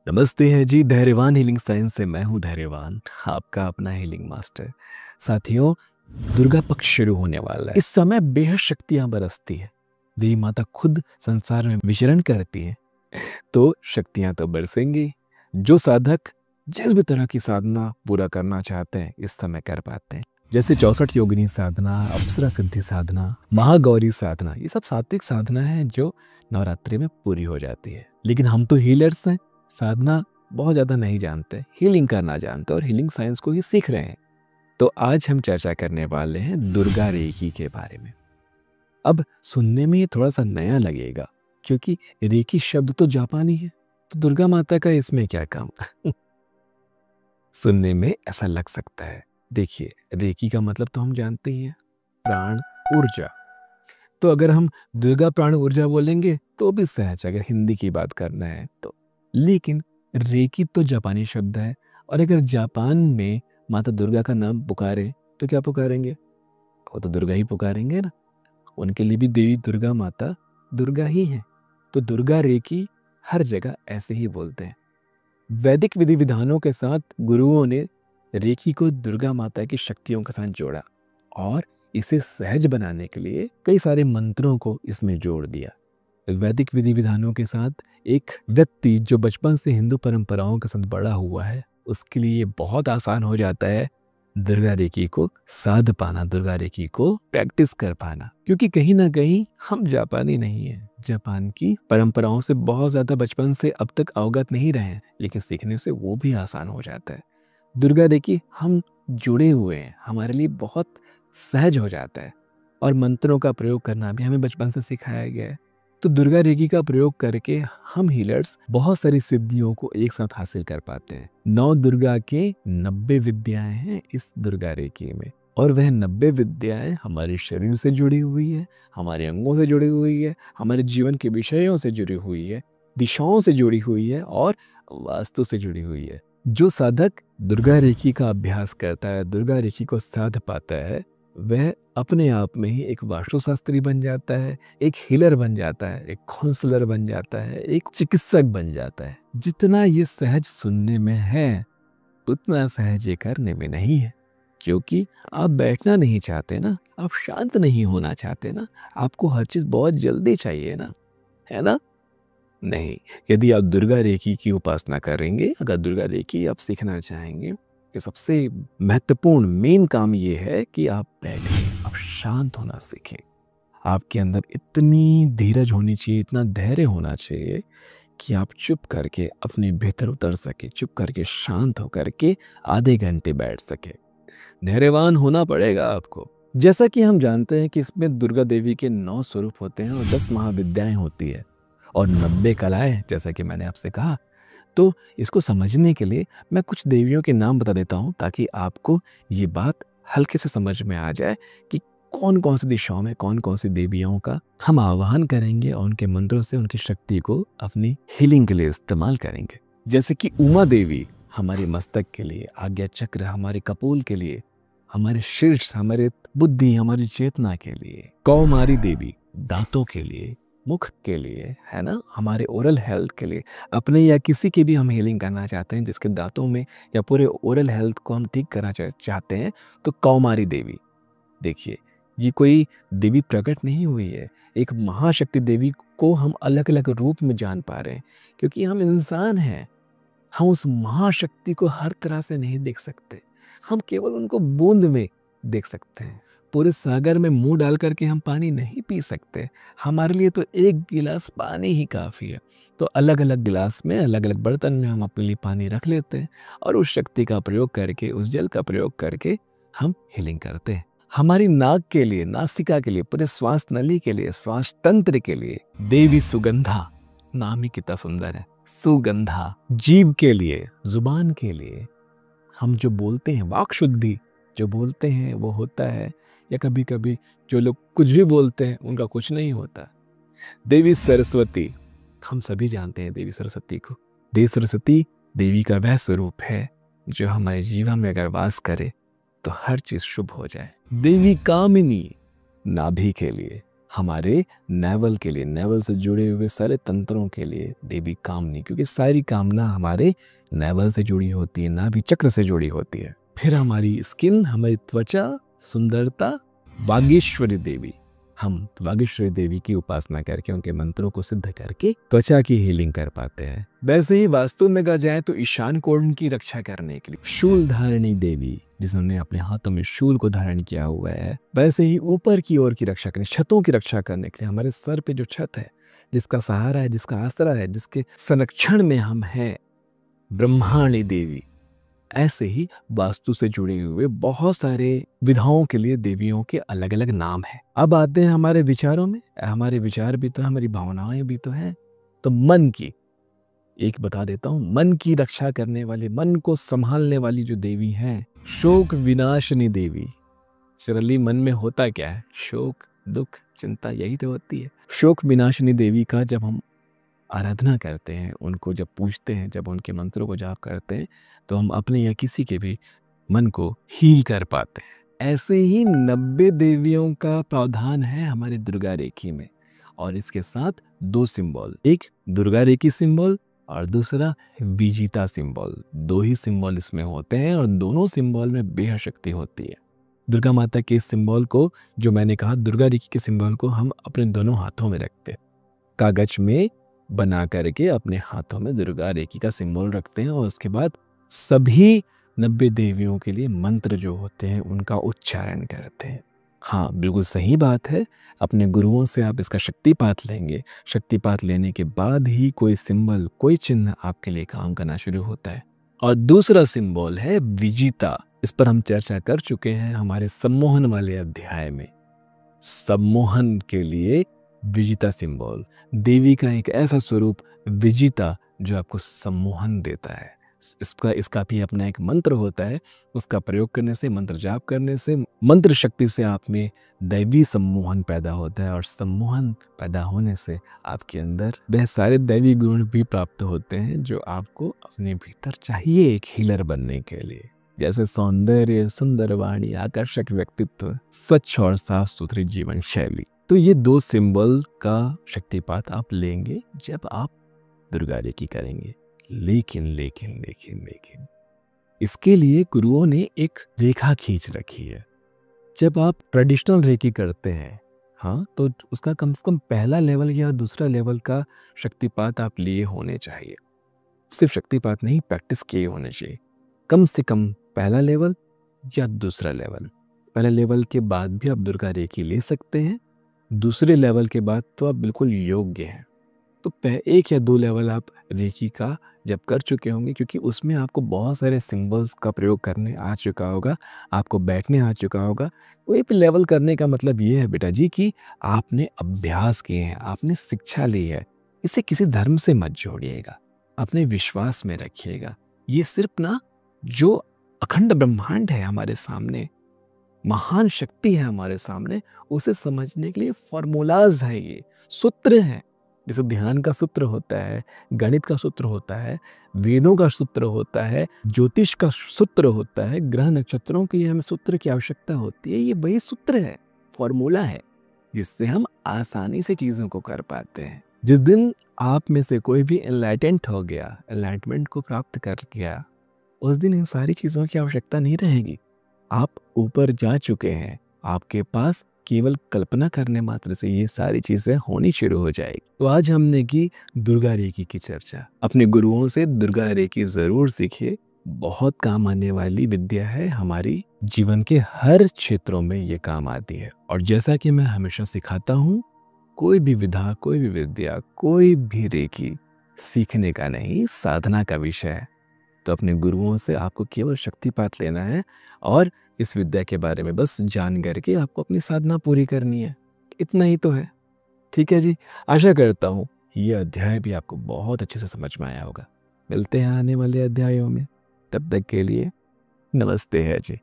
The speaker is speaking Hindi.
नमस्ते है जी। धैर्यवान हीलिंग साइंस से मैं हूँ धैर्यवान, आपका अपना हीलिंग मास्टर। साथियों, दुर्गा पक्ष शुरू होने वाला है। इस समय बेहद शक्तियां बरसती है। देवी माता खुद संसार में विचरण करती है, तो शक्तियां तो बरसेंगी। जो साधक जिस भी तरह की साधना पूरा करना चाहते हैं इस समय कर पाते हैं, जैसे 64 योगिनी साधना, अप्सरा सिद्धि साधना, महागौरी साधना। ये सब सात्विक साधना है जो नवरात्रि में पूरी हो जाती है। लेकिन हम तो हीलर्स हैं, साधना बहुत ज़्यादा नहीं जानते, हीलिंग करना जानते और हीलिंग साइंस को ही सीख रहे हैं। तो आज हम चर्चा करने वाले हैं दुर्गा रेकी के बारे में। अब सुनने में ये थोड़ा सा नया लगेगा क्योंकि रेकी शब्द तो जापानी है, तो दुर्गा माता का इसमें क्या काम। सुनने में ऐसा लग सकता है। देखिए, रेकी का मतलब तो हम जानते ही हैं, प्राण ऊर्जा। तो अगर हम दुर्गा प्राण ऊर्जा बोलेंगे तो भी सहज, अगर हिंदी की बात करना है तो। लेकिन रेकी तो जापानी शब्द है, और अगर जापान में माता दुर्गा का नाम पुकारे तो क्या पुकारेंगे? वो तो दुर्गा ही पुकारेंगे ना। उनके लिए भी देवी दुर्गा माता दुर्गा ही है। तो दुर्गा रेकी हर जगह ऐसे ही बोलते हैं। वैदिक विधि विधानों के साथ गुरुओं ने रेकी को दुर्गा माता की शक्तियों के साथ जोड़ा और इसे सहज बनाने के लिए कई सारे मंत्रों को इसमें जोड़ दिया। वैदिक विधि विधानों के साथ एक व्यक्ति जो बचपन से हिंदू परंपराओं के साथ बड़ा हुआ है, उसके लिए बहुत आसान हो जाता है दुर्गा रेकी को साध पाना, दुर्गा रेकी को प्रैक्टिस कर पाना। क्योंकि कहीं ना कहीं हम जापानी नहीं हैं, जापान की परंपराओं से बहुत ज़्यादा बचपन से अब तक अवगत नहीं रहे हैं, लेकिन सीखने से वो भी आसान हो जाता है। दुर्गा रेकी हम जुड़े हुए हैं, हमारे लिए बहुत सहज हो जाता है, और मंत्रों का प्रयोग करना भी हमें बचपन से सिखाया गया है। तो दुर्गा रेकी का प्रयोग करके हम हीलर्स बहुत सारी सिद्धियों को एक साथ हासिल कर पाते हैं। 9 दुर्गा के 90 विद्याएं हैं इस दुर्गा रेकी में, और वह 90 विद्याएं हमारे शरीर से जुड़ी हुई है, हमारे अंगों से जुड़ी हुई है, हमारे जीवन के विषयों से जुड़ी हुई है, दिशाओं से जुड़ी हुई है और वास्तु से जुड़ी हुई है। जो साधक दुर्गा रेकी का अभ्यास करता है, दुर्गा रेकी को साध पाता है, वह अपने आप में ही एक वास्तुशास्त्री बन जाता है, एक हीलर बन जाता है, एक काउंसलर बन जाता है, एक चिकित्सक बन जाता है। जितना ये सहज सुनने में है, उतना सहज ये करने में नहीं है। क्योंकि आप बैठना नहीं चाहते ना, आप शांत नहीं होना चाहते ना, आपको हर चीज बहुत जल्दी चाहिए ना, है ना? नहीं, यदि आप दुर्गा रेकी की उपासना करेंगे, अगर दुर्गा रेकी आप सीखना चाहेंगे, कि सबसे महत्वपूर्ण मेन काम ये है कि आप बैठें, आप शांत होना सीखें। आपके अंदर इतनी धीरज होनी चाहिए, इतना धैर्य होना चाहिए कि आप चुप करके अपने भीतर उतर सके, चुप करके शांत होकर के आधे घंटे बैठ सके। धैर्यवान होना पड़ेगा आपको। जैसा कि हम जानते हैं कि इसमें दुर्गा देवी के 9 स्वरूप होते हैं और 10 महाविद्याएं होती है और 90 कलाएं, जैसा कि मैंने आपसे कहा। तो इसको समझने के लिए मैं कुछ देवियों के नाम बता देता हूँ, ताकि आपको ये बात हल्के से समझ में आ जाए कि कौन कौन सी दिशाओं में कौन कौन सी देवियों का हम आह्वान करेंगे और उनके मंत्रों से उनकी शक्ति को अपनी हीलिंग के लिए इस्तेमाल करेंगे। जैसे कि उमा देवी हमारे मस्तक के लिए, आज्ञा चक्र हमारे कपोल के लिए, हमारे शीर्ष, हमारे बुद्धि, हमारी चेतना के लिए। कौमारी देवी दांतों के लिए, मुख के लिए, है ना, हमारे ओरल हेल्थ के लिए। अपने या किसी की भी हम हीलिंग करना चाहते हैं जिसके दांतों में या पूरे ओरल हेल्थ को हम ठीक करना चाहते हैं, तो कौमारी देवी। देखिए, ये कोई देवी प्रकट नहीं हुई है, एक महाशक्ति देवी को हम अलग अलग रूप में जान पा रहे हैं, क्योंकि हम इंसान हैं। हम उस महाशक्ति को हर तरह से नहीं देख सकते, हम केवल उनको बूंद में देख सकते हैं। पूरे सागर में मुंह डाल करके हम पानी नहीं पी सकते, हमारे लिए तो एक गिलास पानी ही काफ़ी है। तो अलग अलग गिलास में, अलग अलग बर्तन में हम अपने लिए पानी रख लेते हैं और उस शक्ति का प्रयोग करके, उस जल का प्रयोग करके हम हीलिंग करते हैं। हमारी नाक के लिए, नासिका के लिए, पूरे श्वास नली के लिए, श्वास तंत्र के लिए देवी सुगंधा, नाम ही कितना सुंदर है, सुगंधा। जीभ के लिए, जुबान के लिए, हम जो बोलते हैं, वाक शुद्धि जो बोलते हैं वो होता है, या कभी कभी जो लोग कुछ भी बोलते हैं उनका कुछ नहीं होता। देवी सरस्वती, हम सभी जानते हैं देवी सरस्वती को। देवी सरस्वती देवी का वह स्वरूप है जो हमारे जीवन में अगर वास करे तो हर चीज शुभ हो जाए। देवी कामिनी, नाभि के लिए, हमारे नेवल के लिए, नेवल से जुड़े हुए सारे तंत्रों के लिए देवी कामनी, क्योंकि सारी कामना हमारे नेवल से जुड़ी होती है, नाभि चक्र से जुड़ी होती है। फिर हमारी स्किन, हमारी त्वचा, सुंदरता, वागीश्वरी देवी, हम वागीश्वरी देवी की उपासना करके, उनके मंत्रों को सिद्ध करके त्वचा की हीलिंग कर पाते हैं। वैसे ही वास्तु में कहा जाए तो ईशान कोण की रक्षा करने के लिए शूल धारणी देवी, जिन्होंने अपने हाथों में शूल को धारण किया हुआ है, वैसे ही ऊपर की ओर की रक्षा करने, छतों की रक्षा करने के लिए, हमारे सर पे जो छत है, जिसका सहारा है, जिसका आसरा है, जिसके संरक्षण में हम हैं, ब्रह्माणी देवी। ऐसे ही वास्तु से जुड़े हुए बहुत सारे विधाओं के लिए देवियों के अलग अलग नाम हैं। अब आते हैं हमारे विचारों में। हमारे विचार भी तो, हमारी भावनाएं भी तो हैं। तो मन की एक बता देता हूं, मन की रक्षा करने वाली, मन को संभालने वाली जो देवी हैं, शोक विनाशिनी देवी। सरली मन में होता क्या है? शोक, दुख, चिंता, यही तो होती है। शोक विनाशिनी देवी का जब हम आराधना करते हैं, उनको जब पूजते हैं, जब उनके मंत्रों को जाप करते हैं, तो हम अपने या किसी के भी मन को हील कर पाते हैं। ऐसे ही 90 देवियों का प्रावधान है हमारे दुर्गा रेखी में, और इसके साथ 2 सिंबल, एक दुर्गा रेखी सिंबल और दूसरा विजिता सिंबल। 2 ही सिंबल इसमें होते हैं और दोनों सिंबल में बेहद शक्ति होती है। दुर्गा माता के इस सिंबल को, जो मैंने कहा दुर्गा रेखी के सिंबल को, हम अपने दोनों हाथों में रखते हैं, कागज में बना करके अपने हाथों में दुर्गा रेखी का सिंबल रखते हैं, और उसके बाद सभी 90 देवियों के लिए मंत्र जो होते हैं उनका उच्चारण करते हैं। हाँ, बिल्कुल सही बात है। अपने गुरुओं से आप इसका शक्तिपात लेंगे, शक्तिपात लेने के बाद ही कोई सिंबल, कोई चिन्ह आपके लिए काम करना शुरू होता है। और दूसरा सिंबल है विजिता। इस पर हम चर्चा कर चुके हैं हमारे सम्मोहन वाले अध्याय में। सम्मोहन के लिए विजिता सिंबल, देवी का एक ऐसा स्वरूप विजिता जो आपको सम्मोहन देता है। इसका भी अपना एक मंत्र होता है। उसका प्रयोग करने से, मंत्र जाप करने से, मंत्र शक्ति से आप में दैवी सम्मोहन पैदा होता है, और सम्मोहन पैदा होने से आपके अंदर वह सारे दैवी गुण भी प्राप्त होते हैं जो आपको अपने भीतर चाहिए एक हीलर बनने के लिए, जैसे सौंदर्य, सुंदर वाणी, आकर्षक व्यक्तित्व, स्वच्छ और साफ सुथरी जीवन शैली। तो ये 2 सिंबल का शक्तिपात आप लेंगे जब आप दुर्गा रेखी करेंगे। लेकिन इसके लिए गुरुओं ने एक रेखा खींच रखी है। जब आप ट्रेडिशनल रेखी करते हैं, हाँ, तो उसका कम से कम पहला लेवल या दूसरा लेवल का शक्तिपात आप लिए होने चाहिए। सिर्फ शक्तिपात नहीं, प्रैक्टिस किए होने चाहिए। कम से कम पहला लेवल या दूसरा लेवल। पहले लेवल के बाद भी आप दुर्गा रेखी ले सकते हैं, दूसरे लेवल के बाद तो आप बिल्कुल योग्य हैं। तो 1 या 2 लेवल आप रेखी का जब कर चुके होंगे, क्योंकि उसमें आपको बहुत सारे सिंबल्स का प्रयोग करने आ चुका होगा, आपको बैठने आ चुका होगा। कोई भी लेवल करने का मतलब ये है बेटा जी कि आपने अभ्यास किए हैं, आपने शिक्षा ली है। इसे किसी धर्म से मत जोड़िएगा, अपने विश्वास में रखिएगा। ये सिर्फ ना, जो अखंड ब्रह्मांड है हमारे सामने, महान शक्ति है हमारे सामने, उसे समझने के लिए फॉर्मूलाज है, ये सूत्र हैं। जैसे ध्यान का सूत्र होता है, गणित का सूत्र होता है, वेदों का सूत्र होता है, ज्योतिष का सूत्र होता है, ग्रह नक्षत्रों के लिए हमें सूत्र की आवश्यकता होती है। ये वही सूत्र है, फॉर्मूला है, जिससे हम आसानी से चीज़ों को कर पाते हैं। जिस दिन आप में से कोई भी एनलाइटेंट हो गया, एनलाइटमेंट को प्राप्त कर गया, उस दिन इन सारी चीज़ों की आवश्यकता नहीं रहेगी। आप ऊपर जा चुके हैं, आपके पास केवल कल्पना करने मात्र से ये सारी चीजें होनी शुरू हो जाएगी। तो आज हमने की दुर्गा रेखी की चर्चा। अपने गुरुओं से दुर्गा रेखी जरूर सीखिए, बहुत काम आने वाली विद्या है, हमारी जीवन के हर क्षेत्रों में ये काम आती है। और जैसा कि मैं हमेशा सिखाता हूँ, कोई भी विधा, कोई भी विद्या, कोई भी रेखी सीखने का नहीं, साधना का विषय है। तो अपने गुरुओं से आपको केवल शक्तिपात लेना है, और इस विद्या के बारे में बस जान करके आपको अपनी साधना पूरी करनी है। इतना ही तो है। ठीक है जी, आशा करता हूँ ये अध्याय भी आपको बहुत अच्छे से समझ में आया होगा। मिलते हैं आने वाले अध्यायों में, तब तक के लिए नमस्ते है जी।